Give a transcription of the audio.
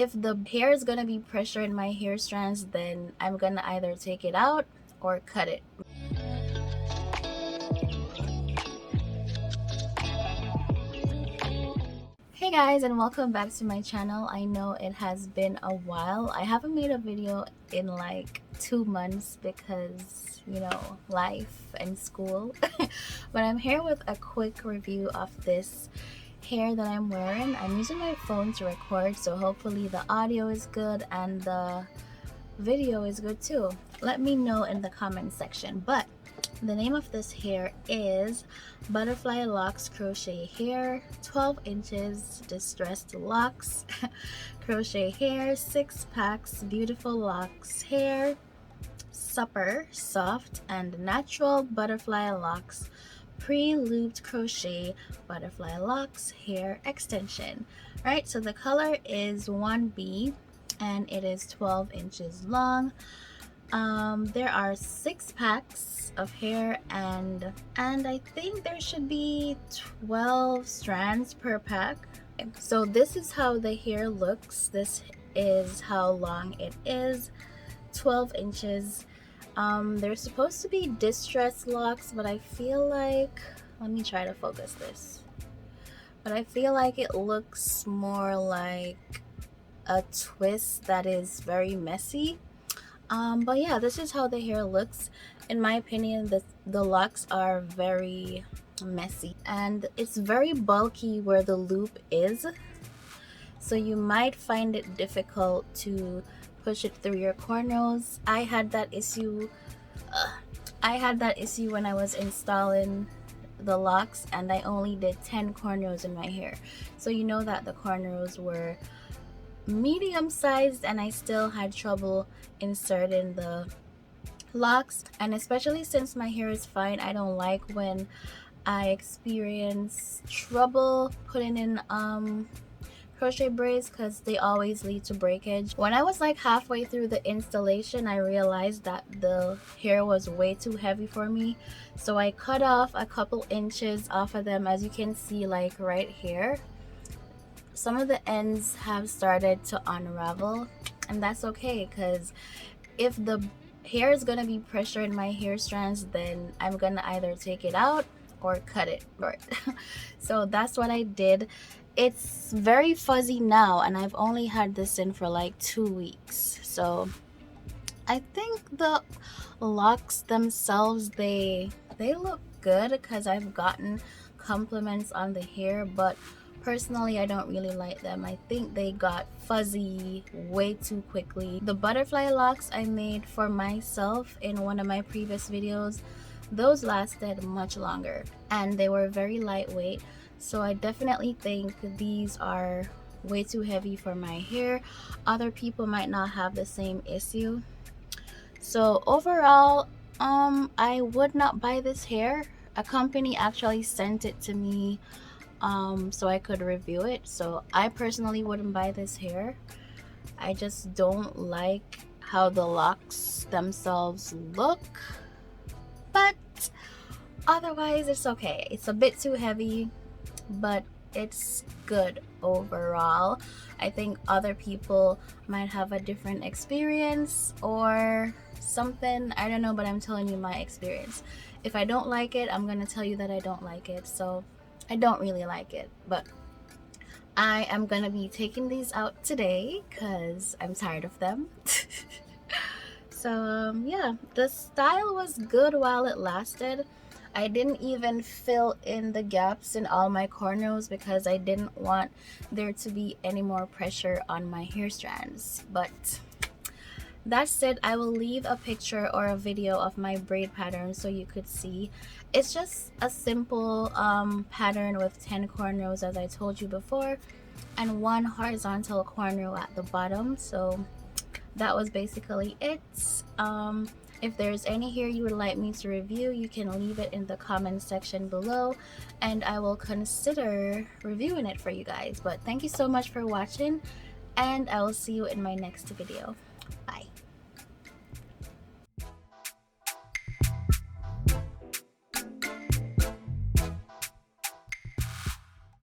If the hair is gonna be pressure in my hair strands, then I'm gonna either take it out or cut it. Hey guys, and welcome back to my channel. I know it has been a while. I haven't made a video in like 2 months because, you know, life and school. But I'm here with a quick review of this hair that I'm wearing. I'm using my phone to record, so hopefully the audio is good and the video is good too. Let me know in the comment section. But the name of this hair is Butterfly Locs Crochet Hair, 12 inches distressed locks, crochet hair, 6 packs, beautiful locks hair, super soft and natural butterfly locks, pre-looped crochet butterfly locks hair extension. Right, so the color is 1B and it is 12 inches long. There are 6 packs of hair and I think there should be 12 strands per pack. So this is how the hair looks. This is how long it is, 12 inches. They're supposed to be distressed locks, but I feel like, let me try to focus this, but I feel like it looks more like a twist that is very messy. But yeah, this is how the hair looks. In my opinion, the locks are very messy and it's very bulky where the loop is, so you might find it difficult to push it through your cornrows. I had that issue when I was installing the locks, and I only did 10 cornrows in my hair, so you know that the cornrows were medium sized and I still had trouble inserting the locks. And especially since my hair is fine, I don't like when I experience trouble putting in crochet braids because they always lead to breakage. When I was like halfway through the installation, I realized that the hair was way too heavy for me, so I cut off a couple inches off of them. As you can see, like right here, some of the ends have started to unravel, and that's okay because if the hair is gonna be pressure in my hair strands, then I'm gonna either take it out or cut it short. So that's what I did. It's very fuzzy now and I've only had this in for like 2 weeks, so I think the locks themselves, they look good because I've gotten compliments on the hair, but personally I don't really like them. I think they got fuzzy way too quickly. The butterfly locks I made for myself in one of my previous videos, those lasted much longer and they were very lightweight, so I definitely think these are way too heavy for my hair. Other people might not have the same issue. So overall, I would not buy this hair. A company actually sent it to me so I could review it. So I personally wouldn't buy this hair. I just don't like how the locks themselves look, but otherwise it's okay. It's a bit too heavy, but it's good overall. I think other people might have a different experience or something, I don't know, but I'm telling you my experience. If I don't like it, I'm gonna tell you that I don't like it. So I don't really like it, but I am gonna be taking these out today because I'm tired of them. So yeah, the style was good while it lasted. I didn't even fill in the gaps in all my cornrows because I didn't want there to be any more pressure on my hair strands. But that's it. I will leave a picture or a video of my braid pattern so you could see. It's just a simple pattern with 10 cornrows, as I told you before, and 1 horizontal cornrow at the bottom. So that was basically it. If there's any hair you would like me to review, you can leave it in the comment section below and I will consider reviewing it for you guys. But thank you so much for watching and I will see you in my next video. Bye.